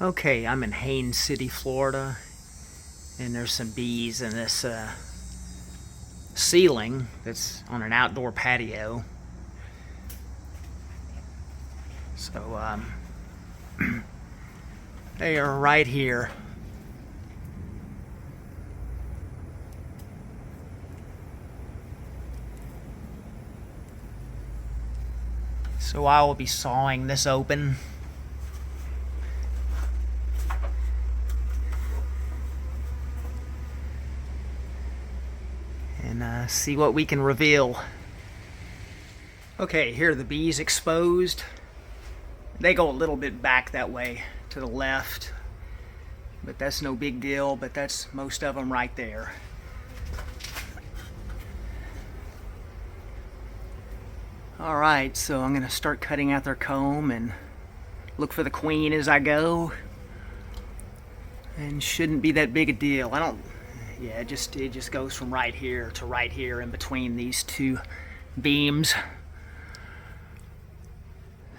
Okay, I'm in Haines City, Florida, and there's some bees in this ceiling that's on an outdoor patio. So they are right here. So I will be sawing this open. And see what we can reveal. Okay, here are the bees exposed. They go a little bit back that way to the left, but that's no big deal, but that's most of them right there. Alright, so I'm going to start cutting out their comb and look for the queen as I go. And shouldn't be that big a deal. Yeah, it just goes from right here to right here in between these two beams.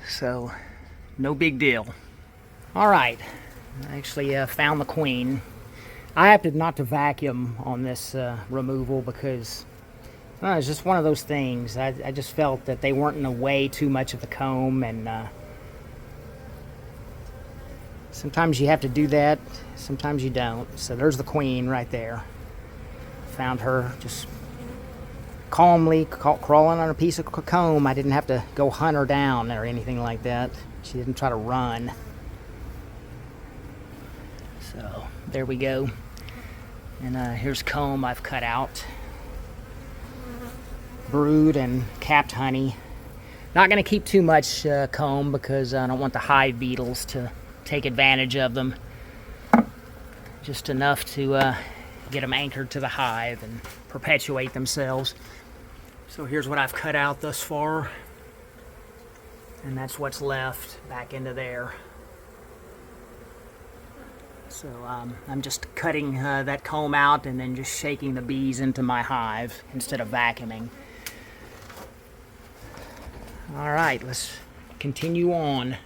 So, no big deal. Alright, I actually found the queen. I opted not to vacuum on this removal because it's just one of those things. I just felt that they weren't in the way too much of the comb, and sometimes you have to do that, sometimes you don't. So there's the queen right there. Found her just calmly crawling on a piece of comb. I didn't have to go hunt her down or anything like that. She didn't try to run. So there we go. And here's comb I've cut out. Brood and capped honey. Not going to keep too much comb because I don't want the hive beetles to take advantage of them. Just enough to get them anchored to the hive and perpetuate themselves. So here's what I've cut out thus far, and that's what's left back into there. So I'm just cutting that comb out and then just shaking the bees into my hive instead of vacuuming. Alright, let's continue on.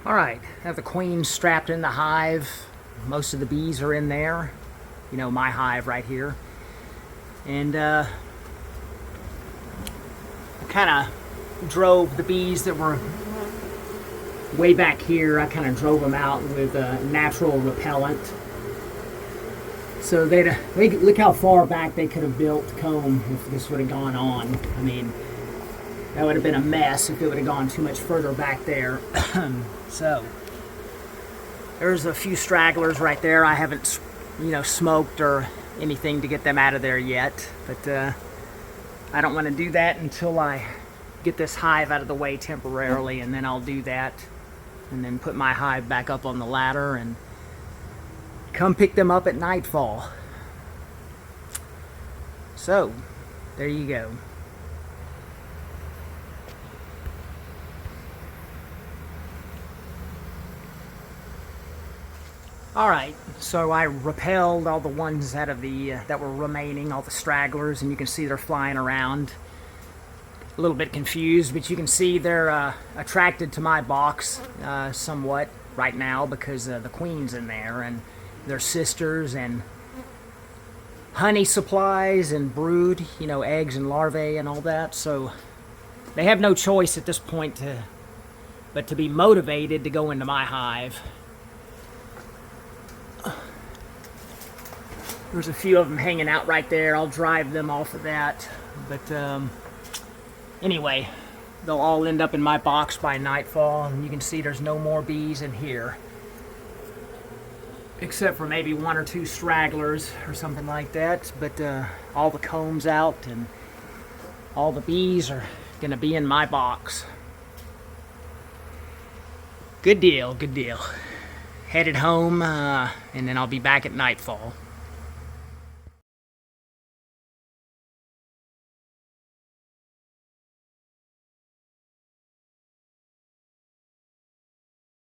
Alright, I have the queen strapped in the hive. Most of the bees are in there. You know, my hive right here. And I kind of drove the bees that were way back here. I kind of drove them out with natural repellent. So look how far back they could have built comb if this would have gone on. I mean, that would have been a mess if it would have gone too much further back there. So there's a few stragglers right there. I haven't, smoked or anything to get them out of there yet, but I don't want to do that until I get this hive out of the way temporarily, and then I'll do that and then put my hive back up on the ladder and come pick them up at nightfall. So there you go. Alright, so I repelled all the ones out of the that were remaining, all the stragglers, and you can see they're flying around. A little bit confused, but you can see they're attracted to my box somewhat right now because the queen's in there, and their sisters and honey supplies and brood, eggs and larvae and all that. So they have no choice at this point but to be motivated to go into my hive. There's a few of them hanging out right there. I'll drive them off of that. But anyway, they'll all end up in my box by nightfall. And you can see there's no more bees in here. Except for maybe one or two stragglers or something like that. But all the comb's out and all the bees are going to be in my box. Good deal, good deal. Headed home and then I'll be back at nightfall.